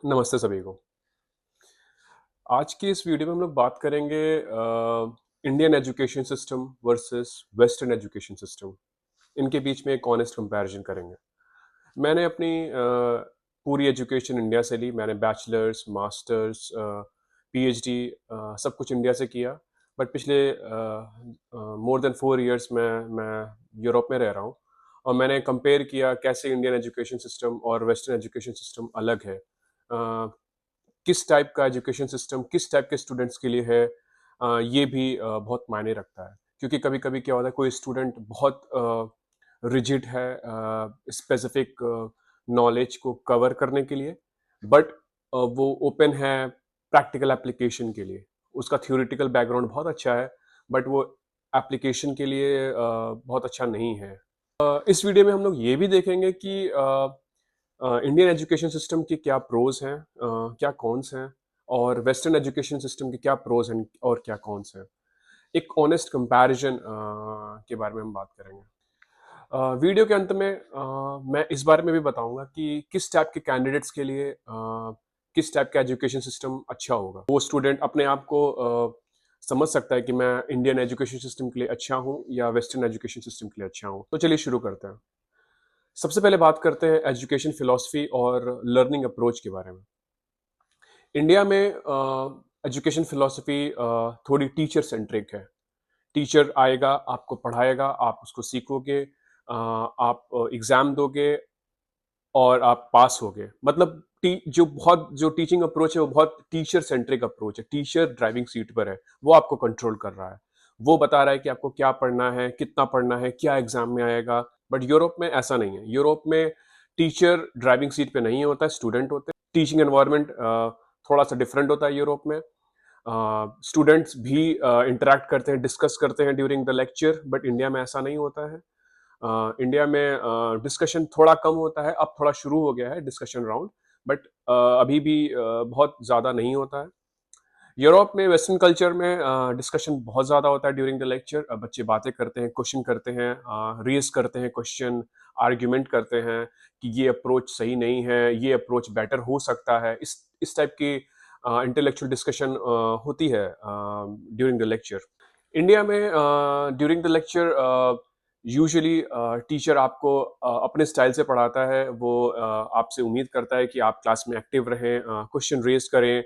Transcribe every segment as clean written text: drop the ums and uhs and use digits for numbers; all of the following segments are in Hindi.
नमस्ते सभी को। आज की इस वीडियो में हम लोग बात करेंगे Indian education system versus western education system. इनके बीच में एक ऑनेस्ट कंपैरिजन करेंगे। मैंने अपनी पूरी एजुकेशन इंडिया से ली। मैंने बैचलर्स, मास्टर्स, पीएचडी सब कुछ इंडिया से किया। बट पिछले मोर देन 4 इयर्स मैं यूरोप में रह रहा हूँ और मैंने कंपेयर किया कैसे इंडियन एजुकेशन सिस्टम और वेस्टर्न एजुकेशन सिस्टम अलग है। किस टाइप का एजुकेशन सिस्टम किस टाइप के स्टूडेंट्स के लिए है, ये भी बहुत मायने रखता है। क्योंकि कभी कभी क्या होता है, कोई स्टूडेंट बहुत रिजिड है स्पेसिफिक नॉलेज को कवर करने के लिए, बट वो ओपन है प्रैक्टिकल एप्लीकेशन के लिए। उसका थ्योरेटिकल बैकग्राउंड बहुत अच्छा है, बट वो एप्लीकेशन के लिए बहुत अच्छा नहीं है। इस वीडियो में हम लोग ये भी देखेंगे कि इंडियन एजुकेशन सिस्टम के क्या प्रोज हैं, क्या कॉन्स हैं, और वेस्टर्न एजुकेशन सिस्टम के क्या प्रोज हैं और क्या कॉन्स हैं। एक ऑनेस्ट कंपैरिजन के बारे में हम बात करेंगे। वीडियो के अंत में मैं इस बारे में भी बताऊंगा कि किस टाइप के कैंडिडेट्स के लिए किस टाइप का एजुकेशन सिस्टम अच्छा होगा। वो स्टूडेंट अपने आप को समझ सकता है कि मैं इंडियन एजुकेशन सिस्टम के लिए अच्छा हूँ या वेस्टर्न एजुकेशन सिस्टम के लिए अच्छा हूँ। तो चलिए शुरू करते हैं। सबसे पहले बात करते हैं एजुकेशन फिलॉसफी और लर्निंग अप्रोच के बारे में। इंडिया में एजुकेशन फिलॉसफी थोड़ी टीचर सेंट्रिक है। टीचर आएगा, आपको पढ़ाएगा, आप उसको सीखोगे, आप एग्जाम दोगे और आप पास होगे। मतलब जो टीचिंग अप्रोच है वो बहुत टीचर सेंट्रिक अप्रोच है। टीचर ड्राइविंग सीट पर है, वो आपको कंट्रोल कर रहा है, वो बता रहा है कि आपको क्या पढ़ना है, कितना पढ़ना है, क्या एग्जाम में आएगा। बट यूरोप में ऐसा नहीं है। यूरोप में टीचर ड्राइविंग सीट पे नहीं होता है, स्टूडेंट होते हैं। टीचिंग एनवायरनमेंट थोड़ा सा डिफरेंट होता है यूरोप में। स्टूडेंट्स भी इंटरेक्ट करते हैं, डिस्कस करते हैं during the lecture, but India में ऐसा नहीं होता है। इंडिया में डिस्कशन थोड़ा कम होता है, अब थोड़ा शुरू हो गया है डिस्कशन राउंड, बट अभी भी बहुत ज़्यादा नहीं होता है। यूरोप में वेस्टर्न कल्चर में डिस्कशन बहुत ज़्यादा होता है ड्यूरिंग द लेक्चर। बच्चे बातें करते हैं, क्वेश्चन करते हैं, रेज करते हैं क्वेश्चन, आर्ग्यूमेंट करते हैं कि ये अप्रोच सही नहीं है, ये अप्रोच बेटर हो सकता है। इस टाइप की इंटेलेक्चुअल डिस्कशन होती है ड्यूरिंग द लेक्चर। इंडिया में during the lecture usually teacher आपको अपने स्टाइल से पढ़ाता है। वो आपसे उम्मीद करता है कि आप क्लास में एक्टिव रहें, क्वेश्चन रेज करें।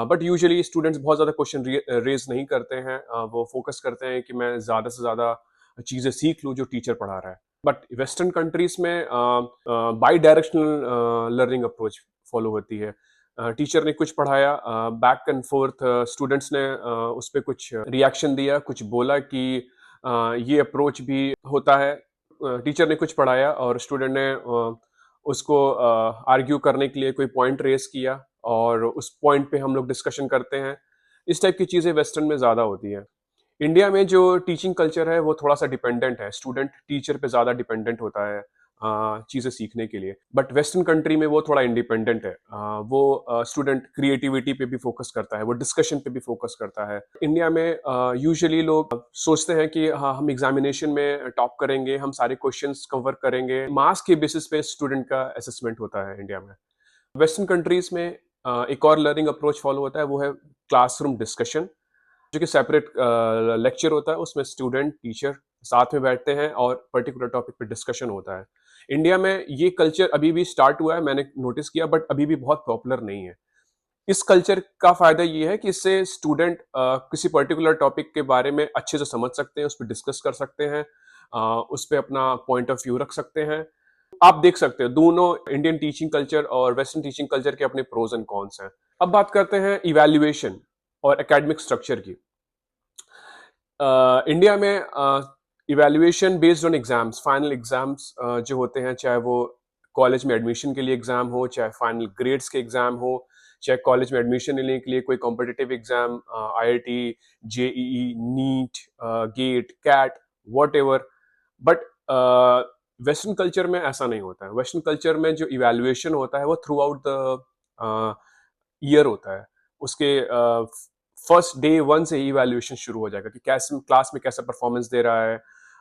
बट यूजुअली स्टूडेंट्स बहुत ज़्यादा क्वेश्चन रेज नहीं करते हैं। वो फोकस करते हैं कि मैं ज़्यादा से ज़्यादा चीज़ें सीख लूँ जो टीचर पढ़ा रहा है। बट वेस्टर्न कंट्रीज में by directional learning approach follow होती है। टीचर ने कुछ पढ़ाया, बैक एंड फोर्थ स्टूडेंट्स ने उस पर कुछ रिएक्शन दिया, कुछ बोला कि ये अप्रोच भी होता है। टीचर ने कुछ पढ़ाया और स्टूडेंट ने उसको आर्ग्यू करने के लिए कोई पॉइंट रेस किया और उस पॉइंट पे हम लोग डिस्कशन करते हैं। इस टाइप की चीज़ें वेस्टर्न में ज़्यादा होती हैं। इंडिया में जो टीचिंग कल्चर है वो थोड़ा सा डिपेंडेंट है, स्टूडेंट टीचर पे ज़्यादा डिपेंडेंट होता है चीज़ें सीखने के लिए। बट वेस्टर्न कंट्री में वो थोड़ा इंडिपेंडेंट है। वो स्टूडेंट क्रिएटिविटी पे भी फोकस करता है, वो डिस्कशन पे भी फोकस करता है। इंडिया में यूजुअली लोग सोचते हैं कि हाँ, हम एग्जामिनेशन में टॉप करेंगे, हम सारे क्वेश्चंस कवर करेंगे। मार्क्स के बेसिस पे स्टूडेंट का असेसमेंट होता है इंडिया में। वेस्टर्न कंट्रीज में एक और लर्निंग अप्रोच फॉलो होता है, वो है क्लासरूम डिस्कशन, जो कि सेपरेट लेक्चर होता है। उसमें स्टूडेंट टीचर साथ में बैठते हैं और पर्टिकुलर टॉपिक पे डिस्कशन होता है। इंडिया में ये कल्चर अभी भी स्टार्ट हुआ है, मैंने नोटिस किया, बट अभी भी बहुत पॉपुलर नहीं है। इस कल्चर का फायदा ये है कि इससे स्टूडेंट किसी पर्टिकुलर टॉपिक के बारे में अच्छे से समझ सकते हैं, उस पर डिस्कस कर सकते हैं, उस पर अपना पॉइंट ऑफ व्यू रख सकते हैं। आप देख सकते हो दोनों इंडियन टीचिंग कल्चर और वेस्टर्न टीचिंग कल्चर के अपने प्रोज एंड कॉन्स हैं। अब बात करते हैं इवैल्यूएशन और एकेडमिक स्ट्रक्चर की। इंडिया में evaluation based on exams, final exams जो होते हैं, चाहे वो कॉलेज में एडमिशन के लिए एग्जाम हो, चाहे फाइनल ग्रेड्स के एग्जाम हो, चाहे कॉलेज में एडमिशन लेने के लिए कोई competitive exam, IIT, JEE, NEET, GATE, CAT, whatever. But western culture में ऐसा नहीं होता है। वेस्टर्न कल्चर में जो इवैल्यूएशन होता है वो थ्रू आउट द ईयर होता है। उसके फर्स्ट डे वन से ही इवैल्यूएशन शुरू हो जाएगा कि कैसे क्लास में कैसा परफॉर्मेंस दे रहा है,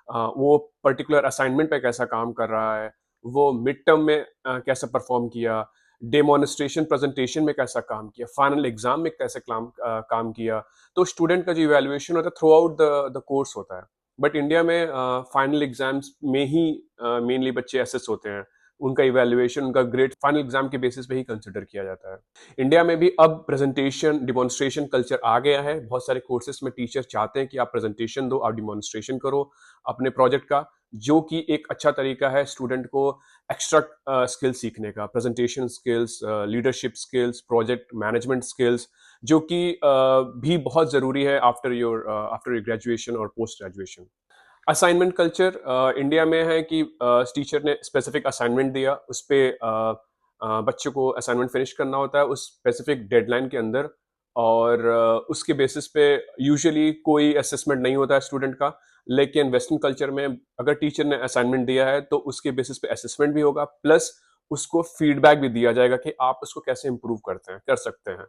वो पर्टिकुलर असाइनमेंट पे कैसा काम कर रहा है, वो मिड टर्म में कैसा परफॉर्म किया, डेमोन्स्ट्रेशन प्रेजेंटेशन में कैसा काम किया, फाइनल एग्जाम में कैसे काम किया। तो स्टूडेंट का जो इवैल्यूएशन होता है थ्रू आउट द कोर्स होता है। बट इंडिया में फाइनल एग्जाम्स में ही मेनली बच्चे असेस होते हैं। उनका इवैल्यूएशन, उनका ग्रेड फाइनल एग्जाम के बेसिस पे ही कंसिडर किया जाता है। इंडिया में भी अब प्रेजेंटेशन डिमॉन्स्ट्रेशन कल्चर आ गया है। बहुत सारे कोर्सेज में टीचर चाहते हैं कि आप प्रेजेंटेशन दो, आप डिमॉन्स्ट्रेशन करो अपने प्रोजेक्ट का, जो कि एक अच्छा तरीका है स्टूडेंट को एक्स्ट्रा स्किल सीखने का, presentation skills, leadership skills, project management skills, जो कि भी बहुत ज़रूरी है आफ्टर योर ग्रेजुएशन और post graduation. Assignment culture India में है कि टीचर ने स्पेसिफिक असाइनमेंट दिया, उस पे बच्चों को असाइनमेंट फिनिश करना होता है उस स्पेसिफिक डेडलाइन के अंदर, और उसके बेसिस पे यूजुअली कोई असेसमेंट नहीं होता है स्टूडेंट का। लेकिन वेस्टर्न कल्चर में अगर टीचर ने असाइनमेंट दिया है तो उसके बेसिस पे असेसमेंट भी होगा, प्लस उसको फीडबैक भी दिया जाएगा कि आप उसको कैसे इम्प्रूव कर सकते हैं।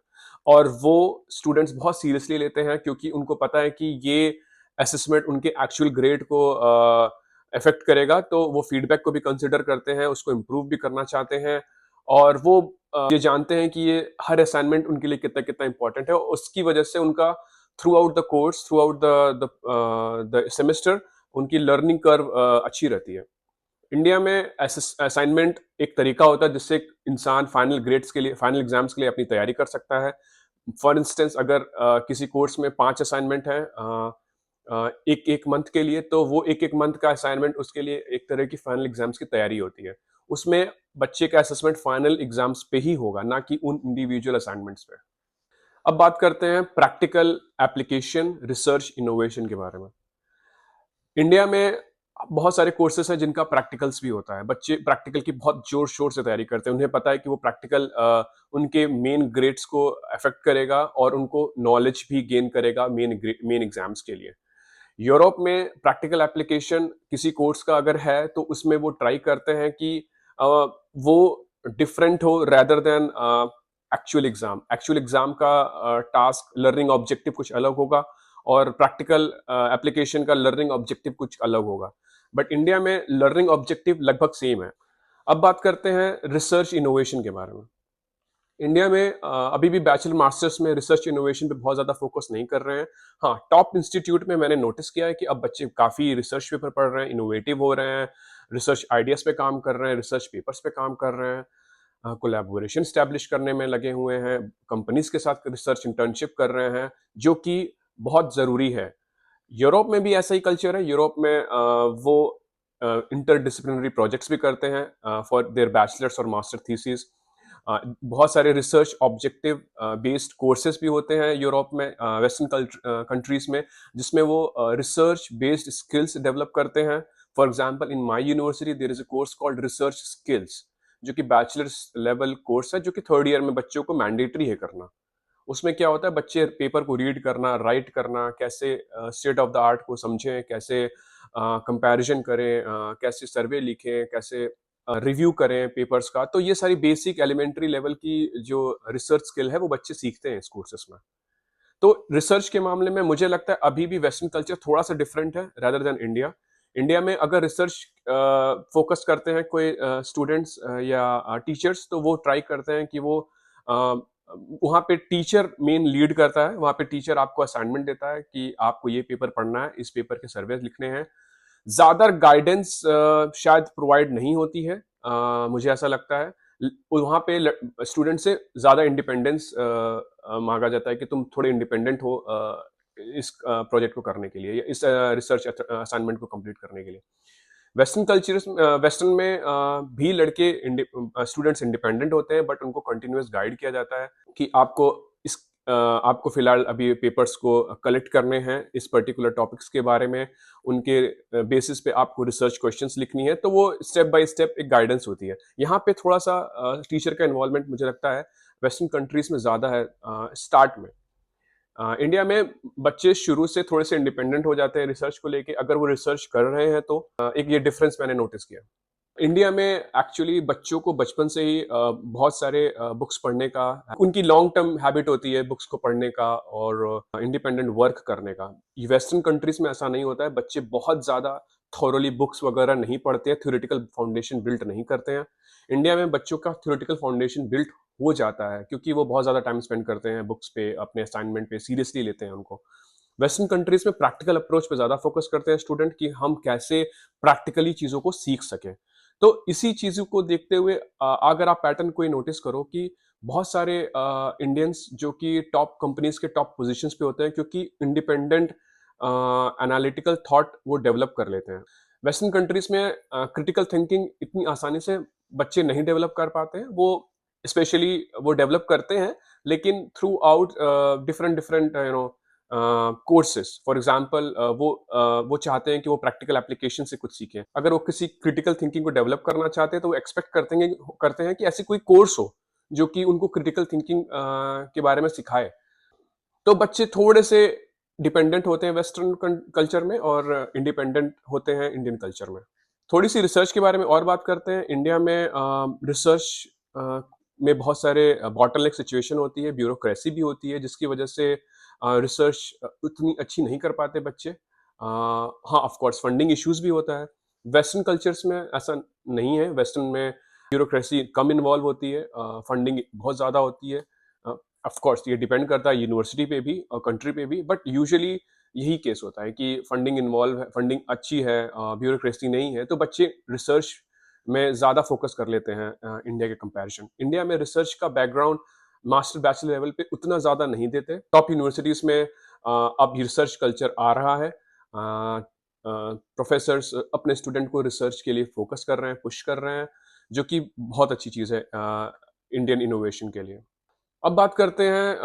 और वो स्टूडेंट्स बहुत सीरियसली लेते हैं, क्योंकि उनको पता है कि ये असेसमेंट उनके एक्चुअल ग्रेड को अफेक्ट करेगा, तो वो फीडबैक को भी कंसिडर करते हैं, उसको इम्प्रूव भी करना चाहते हैं। और वो ये जानते हैं कि ये हर असाइनमेंट उनके लिए कितना कितना इंपॉर्टेंट है, और उसकी वजह से उनका through out the course, throughout the semester उनकी लर्निंग कर्व अच्छी रहती है। इंडिया में असाइनमेंट एक तरीका होता है जिससे एक इंसान फाइनल ग्रेड्स के लिए, फाइनल एग्जाम्स के लिए अपनी तैयारी कर सकता है। फॉर इंस्टेंस अगर किसी कोर्स में 5 असाइनमेंट है एक एक मंथ के लिए, तो वो एक एक मंथ का असाइनमेंट उसके लिए एक तरह की फाइनल एग्जाम्स की तैयारी होती है। उसमें बच्चे का असेसमेंट फाइनल एग्जाम्स पे ही होगा, ना कि उन इंडिविजुअल असाइनमेंट्स पे। अब बात करते हैं प्रैक्टिकल एप्लीकेशन, रिसर्च, इनोवेशन के बारे में। इंडिया में बहुत सारे कोर्सेस हैं जिनका प्रैक्टिकल्स भी होता है। बच्चे प्रैक्टिकल की बहुत जोर शोर से तैयारी करते हैं। उन्हें पता है कि वो प्रैक्टिकल उनके मेन ग्रेड्स को अफेक्ट करेगा और उनको नॉलेज भी गेन करेगा मेन एग्जाम्स के लिए। यूरोप में प्रैक्टिकल एप्लीकेशन किसी कोर्स का अगर है तो उसमें वो ट्राई करते हैं कि वो डिफरेंट हो रेदर देन एक्चुअल एग्जाम का टास्क, लर्निंग ऑब्जेक्टिव कुछ अलग होगा, और प्रैक्टिकल एप्लीकेशन का लर्निंग ऑब्जेक्टिव कुछ अलग होगा। बट इंडिया में लर्निंग ऑब्जेक्टिव लगभग सेम है। अब बात करते हैं रिसर्च इनोवेशन के बारे में। इंडिया में अभी भी बैचलर मास्टर्स में रिसर्च इनोवेशन पे बहुत ज़्यादा फोकस नहीं कर रहे हैं। हाँ, टॉप इंस्टीट्यूट में मैंने नोटिस किया है कि अब बच्चे काफ़ी रिसर्च पेपर पढ़ रहे हैं, इनोवेटिव हो रहे हैं, रिसर्च आइडियाज़ पे काम कर रहे हैं, रिसर्च पेपर्स पे काम कर रहे हैं, कोलैबोरेशन स्टैब्लिश करने में लगे हुए हैं, कंपनीज के साथ रिसर्च इंटर्नशिप कर रहे हैं, जो कि बहुत ज़रूरी है। यूरोप में भी ऐसा ही कल्चर है। यूरोप में वो इंटरडिसिप्लिनरी प्रोजेक्ट्स भी करते हैं फॉर देयर बैचलर्स और मास्टर थीसिस। बहुत सारे रिसर्च ऑब्जेक्टिव बेस्ड कोर्सेज भी होते हैं यूरोप में, वेस्टर्न कंट्रीज में, जिसमें वो रिसर्च बेस्ड स्किल्स डेवलप करते हैं। For example in my university there is a course called research skills, जो कि बैचलर्स लेवल कोर्स है, जो कि थर्ड ईयर में बच्चों को मैंडेटरी है करना। उसमें क्या होता है, बच्चे पेपर को रीड करना, राइट करना, कैसे स्टेट ऑफ द आर्ट को समझें, कैसे कंपैरिजन करें, कैसे सर्वे लिखें, कैसे रिव्यू करें पेपर्स का। तो ये सारी बेसिक एलिमेंट्री लेवल की जो रिसर्च स्किल है वो बच्चे सीखते हैं इस कोर्सेस में। तो रिसर्च के मामले में मुझे लगता है अभी भी वेस्टर्न कल्चर थोड़ा सा डिफरेंट है रेदर देन इंडिया। इंडिया में अगर रिसर्च फोकस करते हैं कोई स्टूडेंट्स या टीचर्स, तो वो ट्राई करते हैं कि वो वहाँ पे टीचर मेन लीड करता है। वहाँ पे टीचर आपको असाइनमेंट देता है कि आपको ये पेपर पढ़ना है, इस पेपर के सर्वे लिखने हैं। ज़्यादा गाइडेंस शायद प्रोवाइड नहीं होती है, मुझे ऐसा लगता है। वहाँ पे स्टूडेंट से ज़्यादा इंडिपेंडेंस मांगा जाता है कि तुम थोड़े इंडिपेंडेंट हो इस प्रोजेक्ट को करने के लिए, या इस रिसर्च असाइनमेंट को कंप्लीट करने के लिए। वेस्टर्न कल्चर्स, वेस्टर्न में भी लड़के स्टूडेंट्स इंडिपेंडेंट होते हैं, बट उनको कंटिन्यूअस गाइड किया जाता है कि आपको फिलहाल अभी पेपर्स को कलेक्ट करने हैं इस पर्टिकुलर टॉपिक्स के बारे में, उनके बेसिस पे आपको रिसर्च क्वेश्चंस लिखनी है। तो वो स्टेप बाय स्टेप एक गाइडेंस होती है। यहाँ पे थोड़ा सा टीचर का इन्वॉल्वमेंट मुझे लगता है वेस्टर्न कंट्रीज में ज़्यादा है स्टार्ट में। इंडिया में बच्चे शुरू से थोड़े से इंडिपेंडेंट हो जाते हैं रिसर्च को लेके, अगर वो रिसर्च कर रहे हैं तो। एक ये डिफरेंस मैंने नोटिस किया। इंडिया में एक्चुअली बच्चों को बचपन से ही बहुत सारे बुक्स पढ़ने का, उनकी लॉन्ग टर्म हैबिट होती है बुक्स को पढ़ने का और इंडिपेंडेंट वर्क करने का। ये वेस्टर्न कंट्रीज में ऐसा नहीं होता है। बच्चे बहुत ज़्यादा थॉरली बुक्स वगैरह नहीं पढ़ते हैं, थ्योरेटिकल फाउंडेशन बिल्ड नहीं करते हैं। इंडिया में बच्चों का थ्योरेटिकल फाउंडेशन बिल्ड हो जाता है क्योंकि वो बहुत ज़्यादा टाइम स्पेंड करते हैं बुक्स पे, अपने असाइनमेंट पे, सीरियसली लेते हैं उनको। वेस्टर्न कंट्रीज में प्रैक्टिकल अप्रोच पे ज़्यादा फोकस करते हैं स्टूडेंट कि हम कैसे प्रैक्टिकली चीज़ों को सीख सकें। तो इसी चीज़ों को देखते हुए अगर आप पैटर्न कोई नोटिस करो कि बहुत सारे इंडियंस जो कि टॉप कंपनीज के टॉप पोजीशंस पे होते हैं क्योंकि इंडिपेंडेंट एनालिटिकल थॉट वो डेवलप कर लेते हैं। वेस्टर्न कंट्रीज में क्रिटिकल थिंकिंग इतनी आसानी से बच्चे नहीं डेवलप कर पाते हैं। वो स्पेशली वो डेवलप करते हैं लेकिन through out different different courses. For example वो चाहते हैं कि वो प्रैक्टिकल एप्लीकेशन से कुछ सीखें। अगर वो किसी क्रिटिकल थिंकिंग को डेवलप करना चाहते हैं तो वो एक्सपेक्ट करते हैं कि ऐसी कोई कोर्स हो जो कि उनको क्रिटिकल थिंकिंग के बारे में सिखाए। तो बच्चे थोड़े से डिपेंडेंट होते हैं वेस्टर्न कल्चर में और इंडिपेंडेंट होते हैं इंडियन कल्चर में। थोड़ी सी रिसर्च के बारे में और बात करते हैं। इंडिया में रिसर्च में बहुत सारे बॉटलनेक सिचुएशन होती है, ब्यूरोक्रेसी भी होती है जिसकी वजह से रिसर्च उतनी अच्छी नहीं कर पाते बच्चे। हाँ, ऑफ कोर्स फंडिंग इश्यूज भी होता है। वेस्टर्न कल्चर्स में ऐसा नहीं है। वेस्टर्न में ब्यूरोक्रेसी कम इन्वॉल्व होती है, फंडिंग बहुत ज़्यादा होती है। ऑफ कोर्स ये डिपेंड करता है यूनिवर्सिटी पे भी और कंट्री पे भी, बट यूजुअली यही केस होता है कि फंडिंग इन्वॉल्व है, फंडिंग अच्छी है, ब्यूरोक्रेसी नहीं है, तो बच्चे रिसर्च में ज़्यादा फोकस कर लेते हैं इंडिया के कंपैरिजन। इंडिया में रिसर्च का बैकग्राउंड मास्टर बैचलर लेवल पे उतना ज़्यादा नहीं देते। टॉप यूनिवर्सिटीज़ में अब रिसर्च कल्चर आ रहा है। प्रोफेसर्स अपने स्टूडेंट को रिसर्च के लिए फोकस कर रहे हैं, पुश कर रहे हैं, जो कि बहुत अच्छी चीज़ है इंडियन इनोवेशन के लिए। अब बात करते हैं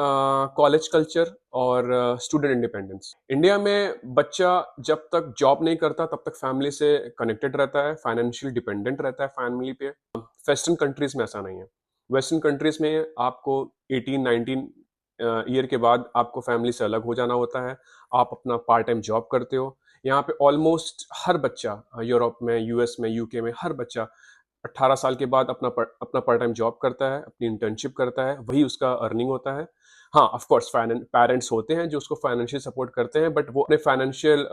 कॉलेज कल्चर और स्टूडेंट इंडिपेंडेंस। इंडिया में बच्चा जब तक जॉब नहीं करता तब तक फैमिली से कनेक्टेड रहता है, फाइनेंशियल डिपेंडेंट रहता है फैमिली पे। वेस्टर्न कंट्रीज में ऐसा नहीं है। वेस्टर्न कंट्रीज में आपको 18-19 ईयर के बाद आपको फैमिली से अलग हो जाना होता है। आप अपना पार्ट टाइम जॉब करते हो। यहाँ पे ऑलमोस्ट हर बच्चा यूरोप में, यूएस में, यूके में हर बच्चा 18 साल के बाद अपना पार्ट टाइम जॉब करता है, अपनी इंटर्नशिप करता है, वही उसका अर्निंग होता है। हाँ, ऑफ कोर्स पेरेंट्स होते हैं जो उसको फाइनेंशियल सपोर्ट करते हैं, बट वो अपने फाइनेंशियल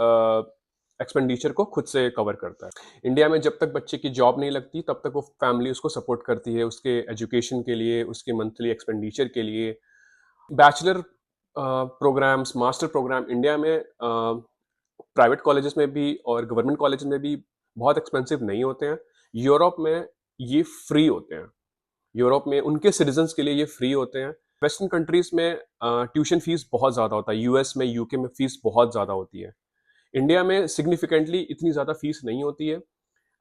एक्सपेंडिचर को खुद से कवर करता है। इंडिया में जब तक बच्चे की जॉब नहीं लगती तब तक वो फैमिली उसको सपोर्ट करती है, उसके एजुकेशन के लिए, उसके मंथली एक्सपेंडिचर के लिए। Bachelor programs, master program India में प्राइवेट कॉलेजेस में भी और गवर्नमेंट कॉलेज में भी बहुत एक्सपेंसिव नहीं होते हैं। यूरोप में ये फ्री होते हैं। यूरोप में उनके सिटीजन्स के लिए ये फ्री होते हैं। वेस्टर्न कंट्रीज में ट्यूशन फीस बहुत ज़्यादा होता है। यूएस में, यूके में फीस बहुत ज़्यादा होती है। इंडिया में सिग्निफिकेंटली इतनी ज़्यादा फीस नहीं होती है।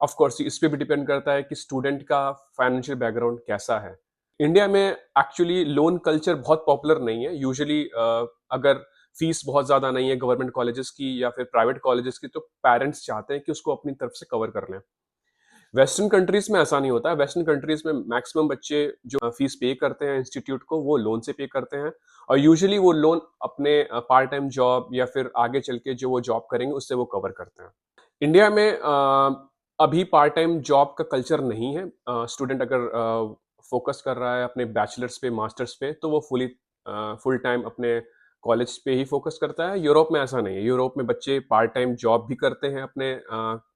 ऑफ कोर्स इस पे भी डिपेंड करता है कि स्टूडेंट का फाइनेंशियल बैकग्राउंड कैसा है। इंडिया में एक्चुअली लोन कल्चर बहुत पॉपुलर नहीं है। यूजुअली अगर फीस बहुत ज़्यादा नहीं है गवर्नमेंट कॉलेजेस की या फिर प्राइवेट कॉलेजेस की, तो पेरेंट्स चाहते हैं कि उसको अपनी तरफ से कवर कर लें। वेस्टर्न कंट्रीज में ऐसा नहीं होता है। वेस्टर्न कंट्रीज में मैक्सिमम बच्चे जो फीस पे करते हैं इंस्टीट्यूट को, वो लोन से पे करते हैं और यूजुअली वो लोन अपने पार्ट टाइम जॉब या फिर आगे चल के जो वो जॉब करेंगे उससे वो कवर करते हैं। इंडिया में अभी पार्ट टाइम जॉब का कल्चर नहीं है। स्टूडेंट अगर फोकस कर रहा है अपने बैचलर्स पे, मास्टर्स पे, तो वो फुल टाइम अपने कॉलेज पे ही फोकस करता है। यूरोप में ऐसा नहीं है। यूरोप में बच्चे पार्ट टाइम जॉब भी करते हैं अपने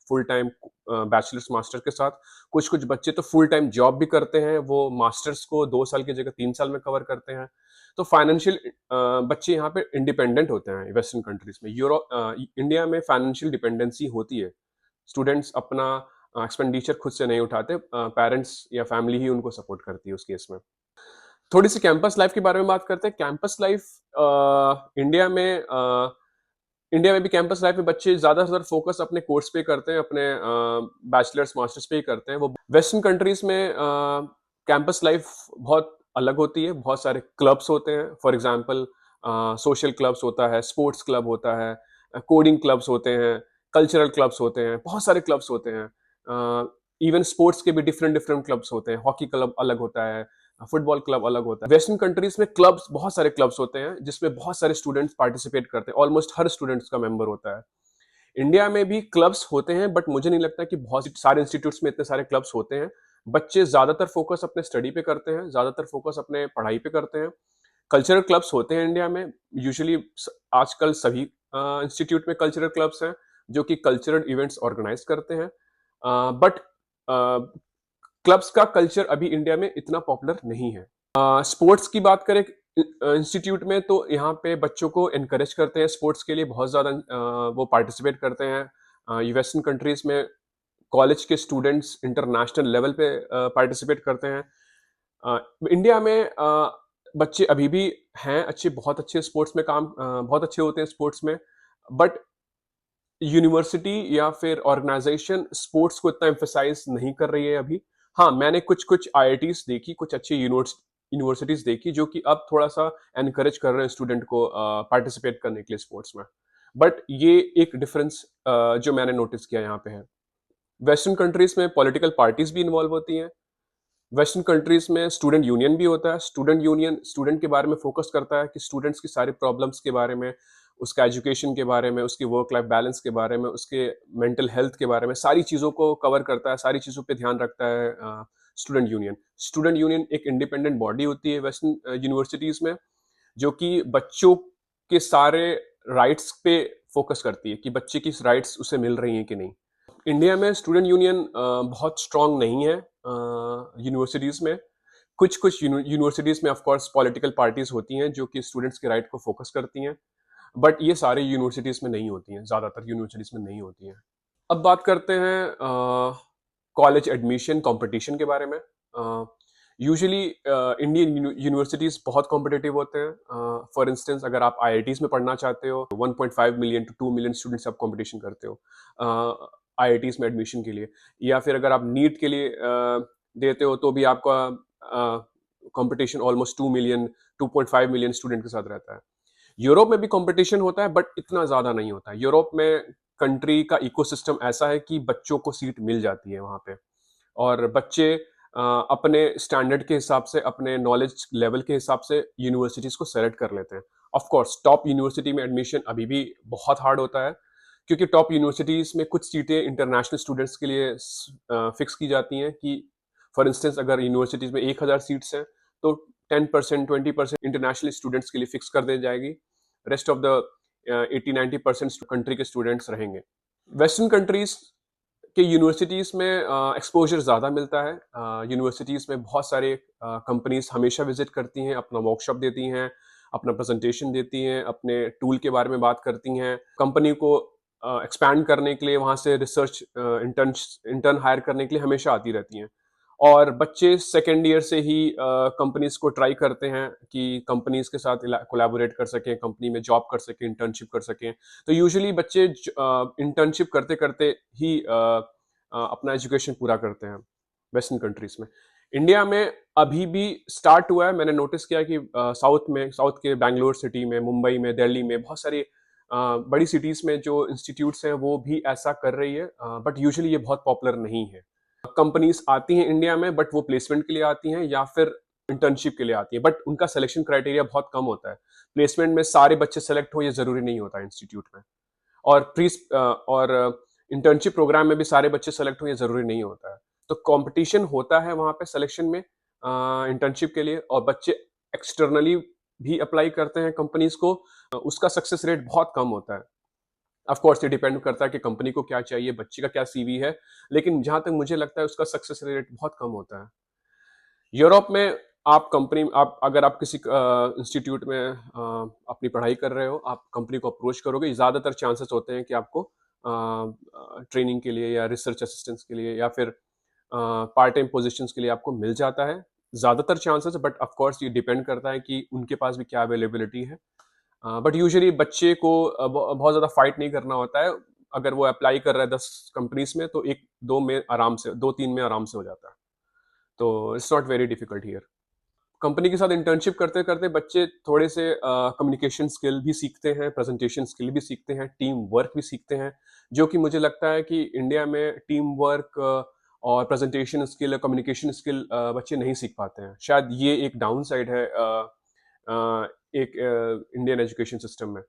फुल टाइम बैचलर्स मास्टर के साथ। कुछ कुछ बच्चे तो फुल टाइम जॉब भी करते हैं, वो मास्टर्स को 2 साल की जगह 3 साल में कवर करते हैं। तो फाइनेंशियल बच्चे यहाँ पे इंडिपेंडेंट होते हैं वेस्टर्न कंट्रीज में। इंडिया में फाइनेंशियल डिपेंडेंसी होती है। स्टूडेंट्स अपना एक्सपेंडिचर खुद से नहीं उठाते, पेरेंट्स या फैमिली ही उनको सपोर्ट करती है उस केस में। थोड़ी सी कैंपस लाइफ के बारे में बात करते हैं। कैंपस लाइफ इंडिया में इंडिया में भी कैंपस लाइफ में बच्चे ज़्यादातर फोकस अपने कोर्स पे करते हैं, अपने बैचलर्स मास्टर्स पे ही करते हैं। वो वेस्टर्न कंट्रीज में कैंपस लाइफ बहुत अलग होती है। बहुत सारे क्लब्स होते हैं। फॉर एग्जांपल सोशल क्लब्स होता है, स्पोर्ट्स क्लब होता है, कोडिंग क्लब्स होते हैं, कल्चरल क्लब्स होते हैं, बहुत सारे क्लब्स होते हैं। इवन स्पोर्ट्स के भी डिफरेंट डिफरेंट क्लब्स होते हैं। हॉकी क्लब अलग होता है, फुटबॉल क्लब अलग होता है। वेस्टर्न कंट्रीज में क्लब्स, बहुत सारे क्लब्स होते हैं जिसमें बहुत सारे स्टूडेंट्स पार्टिसिपेट करते हैं। ऑलमोस्ट हर स्टूडेंट्स का मेंबर होता है। इंडिया में भी क्लब्स होते हैं, बट मुझे नहीं लगता कि बहुत सारे इंस्टीट्यूट्स में इतने सारे क्लब्स होते हैं। बच्चे ज्यादातर फोकस अपने स्टडी पे करते हैं, ज्यादातर फोकस अपने पढ़ाई पे करते हैं। कल्चरल क्लब्स होते हैं इंडिया में यूजुअली। आजकल सभी इंस्टीट्यूट में कल्चरल क्लब्स हैं। जो कि कल्चरल इवेंट्स ऑर्गेनाइज करते हैं, बट क्लब्स का कल्चर अभी इंडिया में इतना पॉपुलर नहीं है। स्पोर्ट्स की बात करें इंस्टीट्यूट में, तो यहाँ पे बच्चों को एनकरेज करते हैं स्पोर्ट्स के लिए, बहुत ज़्यादा वो पार्टिसिपेट करते हैं। वेस्टर्न कंट्रीज में कॉलेज के स्टूडेंट्स इंटरनेशनल लेवल पे पार्टिसिपेट करते हैं। इंडिया में बच्चे अभी भी हैं अच्छे, बहुत अच्छे स्पोर्ट्स में बहुत अच्छे होते हैं स्पोर्ट्स में, बट यूनिवर्सिटी या फिर ऑर्गेनाइजेशन स्पोर्ट्स को इतना एम्फेसाइज नहीं कर रही है अभी। हाँ, मैंने कुछ कुछ आईआईटीज देखी, कुछ अच्छी यूनिवर्सिटीज देखी जो कि अब थोड़ा सा एनकरेज कर रहे हैं स्टूडेंट को पार्टिसिपेट करने के लिए स्पोर्ट्स में। बट ये एक डिफरेंस जो मैंने नोटिस किया यहाँ पे है। वेस्टर्न कंट्रीज में पॉलिटिकल पार्टीज भी इन्वॉल्व होती हैं। वेस्टर्न कंट्रीज में स्टूडेंट यूनियन भी होता है। स्टूडेंट यूनियन स्टूडेंट के बारे में फोकस करता है कि स्टूडेंट्स की सारी प्रॉब्लम्स के बारे में, उसका एजुकेशन के बारे में, उसकी वर्क लाइफ बैलेंस के बारे में, उसके मेंटल हेल्थ के बारे में, सारी चीज़ों को कवर करता है, सारी चीज़ों पे ध्यान रखता है स्टूडेंट यूनियन। स्टूडेंट यूनियन एक इंडिपेंडेंट बॉडी होती है वेस्टर्न यूनिवर्सिटीज़ में, जो कि बच्चों के सारे राइट्स पे फोकस करती है कि बच्चे की राइट्स उसे मिल रही हैं कि नहीं। इंडिया में स्टूडेंट यूनियन बहुत स्ट्रांग नहीं है यूनिवर्सिटीज़ में। कुछ-कुछ यूनिवर्सिटीज़ में ऑफ कोर्स पॉलिटिकल पार्टीज़ होती हैं जो कि स्टूडेंट्स के राइट को फोकस करती हैं, बट ये सारे यूनिवर्सिटीज़ में नहीं होती हैं, ज़्यादातर यूनिवर्सिटीज़ में नहीं होती हैं। अब बात करते हैं कॉलेज एडमिशन कॉम्पिटिशन के बारे में। यूजुअली इंडियन यूनिवर्सिटीज़ बहुत कॉम्पिटिटिव होते हैं। फॉर इंस्टेंस अगर आप आईआईटीज़ में पढ़ना चाहते हो, 1.5 मिलियन टू 2 मिलियन स्टूडेंट्स आप कॉम्पिटिशन करते हो आईआईटीज़ में एडमिशन के लिए। या फिर अगर आप नीट के लिए देते हो तो भी आपका competition almost 2 million 2.5 million student के साथ रहता है। यूरोप में भी कंपटीशन होता है बट इतना ज़्यादा नहीं होता है। यूरोप में कंट्री का इकोसिस्टम ऐसा है कि बच्चों को सीट मिल जाती है वहाँ पे, और बच्चे अपने स्टैंडर्ड के हिसाब से, अपने नॉलेज लेवल के हिसाब से यूनिवर्सिटीज़ को सेलेक्ट कर लेते हैं। ऑफ कोर्स टॉप यूनिवर्सिटी में एडमिशन अभी भी बहुत हार्ड होता है, क्योंकि टॉप यूनिवर्सिटीज़ में कुछ सीटें इंटरनेशनल स्टूडेंट्स के लिए फिक्स की जाती हैं कि फॉर इंस्टेंस अगर यूनिवर्सिटीज़ में 1000 सीट्स हैं, तो 10% 20% इंटरनेशनल स्टूडेंट्स के लिए फिक्स कर दी जाएगी। रेस्ट ऑफ द 80-90% कंट्री के स्टूडेंट्स रहेंगे। वेस्टर्न कंट्रीज के यूनिवर्सिटीज़ में एक्सपोजर ज़्यादा मिलता है। यूनिवर्सिटीज़ में बहुत सारे कंपनीज हमेशा विजिट करती हैं, अपना वर्कशॉप देती हैं, अपना प्रेजेंटेशन देती हैं, अपने टूल के बारे में बात करती हैं। कंपनी को एक्सपैंड करने के लिए वहाँ से रिसर्च इंटर्न हायर करने के लिए हमेशा आती रहती हैं। और बच्चे सेकेंड ईयर से ही कंपनीज को ट्राई करते हैं कि कंपनीज के साथ कोलैबोरेट कर सकें, कंपनी में जॉब कर सकें, इंटर्नशिप कर सकें। तो यूजुअली बच्चे इंटर्नशिप करते करते ही अपना एजुकेशन पूरा करते हैं वेस्टर्न कंट्रीज में। इंडिया में अभी भी स्टार्ट हुआ है, मैंने नोटिस किया कि साउथ के बैंगलोर सिटी में, मुंबई में, दिल्ली में बहुत सारी बड़ी सिटीज में जो इंस्टीट्यूट्स हैं वो भी ऐसा कर रही है, बट यूजुअली ये बहुत पॉपुलर नहीं है। कंपनीज आती हैं इंडिया में बट वो प्लेसमेंट के लिए आती हैं या फिर इंटर्नशिप के लिए आती हैं, बट उनका सिलेक्शन क्राइटेरिया बहुत कम होता है। प्लेसमेंट में सारे बच्चे सेलेक्ट हो ये जरूरी नहीं होता इंस्टीट्यूट में, और और इंटर्नशिप प्रोग्राम में भी सारे बच्चे सेलेक्ट हो ये जरूरी नहीं होता है। तो कंपटीशन होता है वहाँ पे सिलेक्शन में इंटर्नशिप के लिए, और बच्चे एक्सटर्नली भी अप्लाई करते हैं कंपनीज को। उसका सक्सेस रेट बहुत कम होता है। ऑफ कोर्स ये डिपेंड करता है कि कंपनी को क्या चाहिए, बच्चे का क्या सीवी है, लेकिन जहां तक मुझे लगता है उसका सक्सेस रेट बहुत कम होता है। यूरोप में आप अगर आप किसी इंस्टीट्यूट में अपनी पढ़ाई कर रहे हो, आप कंपनी को अप्रोच करोगे, ज़्यादातर चांसेस होते हैं कि आपको ट्रेनिंग के लिए या रिसर्च असिस्टेंस के लिए या फिर पार्ट टाइम पोजीशंस के लिए आपको मिल जाता है, ज़्यादातर चांसेस। बट ऑफ कोर्स ये डिपेंड करता है कि उनके पास भी क्या अवेलेबिलिटी है। बट यूजुअली बच्चे को बहुत ज़्यादा फाइट नहीं करना होता है। अगर वो अप्लाई कर रहा है 10 कंपनीज में, तो 1-2 में आराम से, 2-3 में आराम से हो जाता है। तो it's not very difficult here. Company के साथ इंटर्नशिप करते-करते बच्चे थोड़े से कम्युनिकेशन स्किल भी सीखते हैं, प्रेजेंटेशन स्किल भी सीखते हैं, टीम वर्क भी सीखते हैं, जो कि मुझे लगता है कि इंडिया में टीम वर्क और प्रेजेंटेशन स्किल, कम्युनिकेशन स्किल बच्चे नहीं सीख पाते हैं। शायद ये एक डाउन साइड है एक इंडियन एजुकेशन सिस्टम में,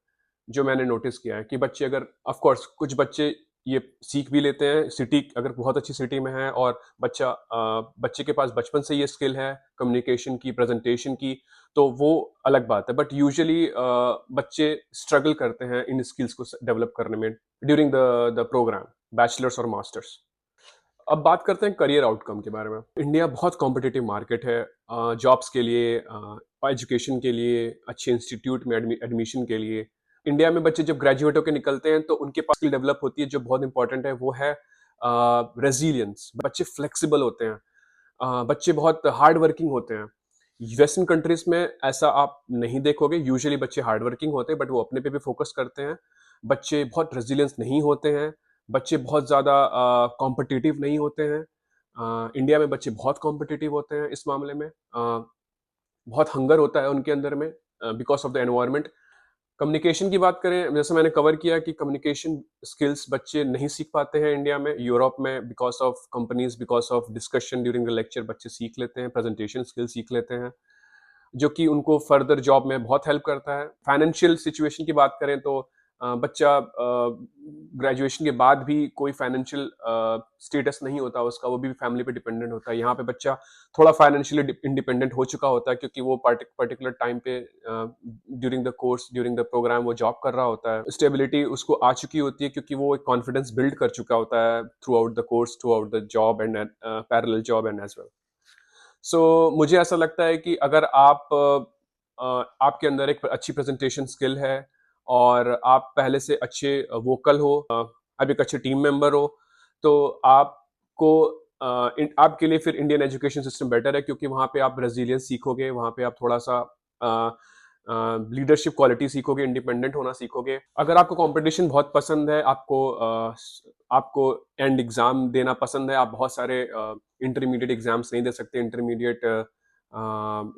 जो मैंने नोटिस किया है कि बच्चे अगर ऑफ कोर्स कुछ बच्चे ये सीख भी लेते हैं। सिटी अगर बहुत अच्छी सिटी में है और बच्चे के पास बचपन से ये स्किल है कम्युनिकेशन की, प्रेजेंटेशन की, तो वो अलग बात है। बट यूजुअली बच्चे स्ट्रगल करते हैं इन स्किल्स को डेवलप करने में ड्यूरिंग द प्रोग्राम, बैचलर्स और मास्टर्स। अब बात करते हैं करियर आउटकम के बारे में। इंडिया बहुत कॉम्पिटिटिव मार्केट है जॉब्स के लिए, एजुकेशन के लिए, अच्छे इंस्टीट्यूट में एडमिशन के लिए। इंडिया में बच्चे जब ग्रेजुएट होकर निकलते हैं तो उनके पास स्किल डेवलप होती है जो बहुत इंपॉर्टेंट है, वो है रेजिलियंस। बच्चे फ्लेक्सिबल होते हैं, बच्चे बहुत हार्ड वर्किंग होते हैं। वेस्टर्न कंट्रीज में ऐसा आप नहीं देखोगे। यूजुअली बच्चे हार्ड वर्किंग होते हैं बट वो अपने पे भी फोकस करते हैं। बच्चे बहुत रेजिलियंस नहीं होते हैं, बच्चे बहुत ज़्यादा कॉम्पिटिटिव नहीं होते हैं। इंडिया में बच्चे बहुत कॉम्पिटिटिव होते हैं इस मामले में। बहुत हंगर होता है उनके अंदर में because of the environment. Communication की बात करें, जैसे मैंने कवर किया कि कम्युनिकेशन स्किल्स बच्चे नहीं सीख पाते हैं इंडिया में। यूरोप में because of companies, because of discussion during the lecture बच्चे सीख लेते हैं, प्रेजेंटेशन स्किल्स सीख लेते हैं, जो कि उनको फर्दर जॉब में बहुत हेल्प करता है। फाइनेंशियल सिचुएशन की बात करें तो बच्चा ग्रेजुएशन के बाद भी कोई फाइनेंशियल स्टेटस नहीं होता उसका, वो भी फैमिली पे डिपेंडेंट होता है। यहाँ पे बच्चा थोड़ा फाइनेंशियली इंडिपेंडेंट हो चुका होता है क्योंकि वो पर्टिकुलर टाइम पे during the course, during the program वो जॉब कर रहा होता है। स्टेबिलिटी उसको आ चुकी होती है क्योंकि वो एक कॉन्फिडेंस बिल्ड कर चुका होता है throughout the course, throughout the job and parallel job and as well. So मुझे ऐसा लगता है कि अगर आपके अंदर एक अच्छी प्रेजेंटेशन स्किल है और आप पहले से अच्छे वोकल हो, आप एक अच्छे टीम मेंबर हो, तो आपको आपके लिए फिर इंडियन एजुकेशन सिस्टम बेटर है क्योंकि वहाँ पे आप रेजिलियंस सीखोगे, वहाँ पे आप थोड़ा सा लीडरशिप क्वालिटी सीखोगे, इंडिपेंडेंट होना सीखोगे। अगर आपको कंपटीशन बहुत पसंद है, आपको एंड एग्जाम देना पसंद है, आप बहुत सारे इंटरमीडिएट एग्जाम्स नहीं दे सकते, इंटरमीडिएट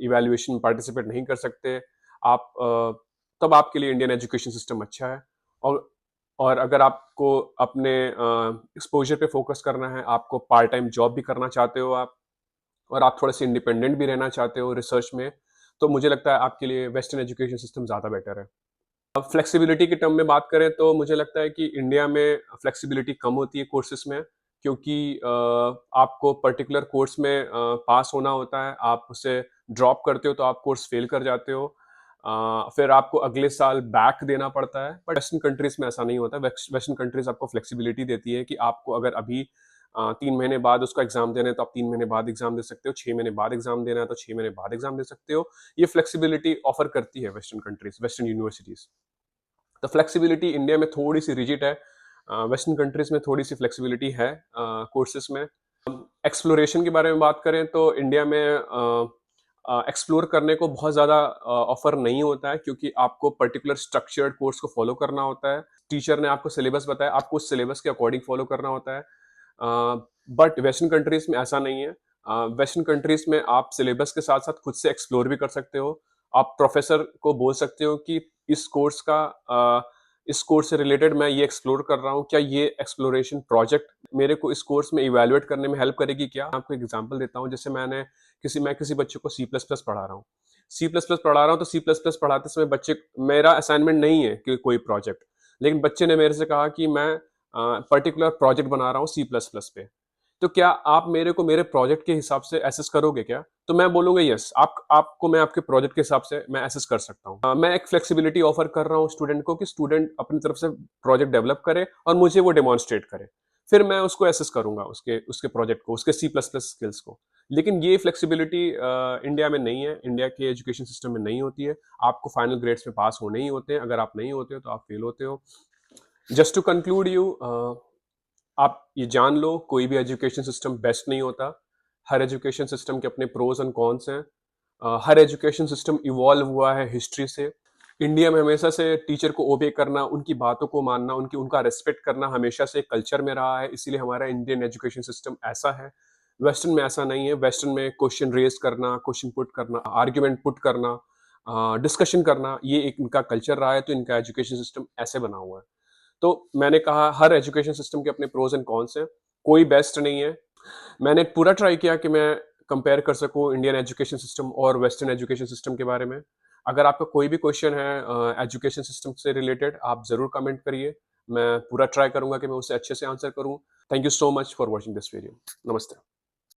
इवैल्यूएशन पार्टिसिपेट नहीं कर सकते आप, तब आपके लिए इंडियन एजुकेशन सिस्टम अच्छा है। और और अगर आपको अपने एक्सपोजर पे फोकस करना है, आपको पार्ट टाइम जॉब भी करना चाहते हो आप, और आप थोड़े से इंडिपेंडेंट भी रहना चाहते हो रिसर्च में, तो मुझे लगता है आपके लिए वेस्टर्न एजुकेशन सिस्टम ज़्यादा बेटर है। अब फ्लेक्सिबिलिटी के टर्म में बात करें तो मुझे लगता है कि इंडिया में फ्लेक्सिबिलिटी कम होती है कोर्सेज में, क्योंकि आपको पर्टिकुलर कोर्स में पास होना होता है। आप उसे ड्रॉप करते हो तो आप कोर्स फेल कर जाते हो, फिर आपको अगले साल बैक देना पड़ता है। बट वेस्टर्न कंट्रीज में ऐसा नहीं होता। वेस्टर्न कंट्रीज आपको फ्लेक्सिबिलिटी देती है कि आपको अगर अभी 3 महीने बाद उसका एग्जाम देना है तो आप 3 महीने बाद एग्जाम दे सकते हो, 6 महीने बाद एग्जाम देना है तो 6 महीने बाद एग्जाम दे सकते हो। ये फ्लेक्सिबिलिटी ऑफर करती है वेस्टर्न कंट्रीज, वेस्टर्न यूनिवर्सिटीज। तो फ्लेक्सिबिलिटी इंडिया में थोड़ी सी रिजिड है, वेस्टर्न कंट्रीज में थोड़ी सी फ्लेक्सिबिलिटी है कोर्सेज में। एक्सप्लोरेशन के बारे में बात करें तो इंडिया में एक्सप्लोर करने को बहुत ज़्यादा ऑफर नहीं होता है क्योंकि आपको पर्टिकुलर स्ट्रक्चर्ड कोर्स को फॉलो करना होता है। टीचर ने आपको सिलेबस बताया, आपको उस सिलेबस के अकॉर्डिंग फॉलो करना होता है। बट वेस्टर्न कंट्रीज में ऐसा नहीं है। वेस्टर्न कंट्रीज में आप सिलेबस के साथ साथ खुद से एक्सप्लोर भी कर सकते हो। आप प्रोफेसर को बोल सकते हो कि इस कोर्स से रिलेटेड मैं ये एक्सप्लोर कर रहा हूँ, क्या ये एक्सप्लोरेशन प्रोजेक्ट मेरे को इस कोर्स में इवेल्युएट करने में हेल्प करेगी क्या? आपको एग्जांपल देता हूँ। जैसे मैं किसी बच्चे को सी प्लस प्लस पढ़ा रहा हूँ, तो सी प्लस प्लस पढ़ाते समय बच्चे, मेरा असाइनमेंट नहीं है कि कोई प्रोजेक्ट, लेकिन बच्चे ने मेरे से कहा कि मैं पर्टिकुलर प्रोजेक्ट बना रहा हूँ सी प्लस प्लस पे, तो क्या आप मेरे को मेरे प्रोजेक्ट के हिसाब से एसेस करोगे क्या? तो मैं बोलूंगा यस, आपको मैं आपके प्रोजेक्ट के हिसाब से मैं एसेस कर सकता हूँ। मैं एक फ्लेक्सिबिलिटी ऑफर कर रहा हूँ स्टूडेंट को कि स्टूडेंट अपनी तरफ से प्रोजेक्ट डेवलप करे और मुझे वो डेमोन्स्ट्रेट करे, फिर मैं उसको एसेस करूंगा, उसके उसके प्रोजेक्ट को, उसके सी प्लस प्लस स्किल्स को। लेकिन ये फ्लेक्सिबिलिटी इंडिया में नहीं है, इंडिया के एजुकेशन सिस्टम में नहीं होती है। आपको फाइनल ग्रेड्स में पास होने ही होते हैं, अगर आप नहीं होते हो तो आप फेल होते हो। जस्ट टू कंक्लूड यू, आप ये जान लो, कोई भी एजुकेशन सिस्टम बेस्ट नहीं होता। हर एजुकेशन सिस्टम के अपने प्रोज एंड कॉन्स हैं। हर एजुकेशन सिस्टम इवॉल्व हुआ है हिस्ट्री से। इंडिया में हमेशा से टीचर को ओबे करना, उनकी बातों को मानना, उनका रेस्पेक्ट करना हमेशा से कल्चर में रहा है, इसीलिए हमारा इंडियन एजुकेशन सिस्टम ऐसा है। वेस्टर्न में ऐसा नहीं है। वेस्टर्न में क्वेश्चन रेज करना, क्वेश्चन पुट करना, आर्ग्यूमेंट पुट करना, डिस्कशन करना, ये एक इनका कल्चर रहा है, तो इनका एजुकेशन सिस्टम ऐसे बना हुआ है। तो मैंने कहा हर एजुकेशन सिस्टम के अपने प्रोज एंड कॉन्स हैं, कोई बेस्ट नहीं है। मैंने पूरा ट्राई किया कि मैं कंपेयर कर सकूं इंडियन एजुकेशन सिस्टम और वेस्टर्न एजुकेशन सिस्टम के बारे में। अगर आपका कोई भी क्वेश्चन है एजुकेशन सिस्टम से रिलेटेड, आप ज़रूर कमेंट करिए। मैं पूरा ट्राई करूँगा कि मैं उसे अच्छे से आंसर करूँ। Thank you so much for watching this video. नमस्ते।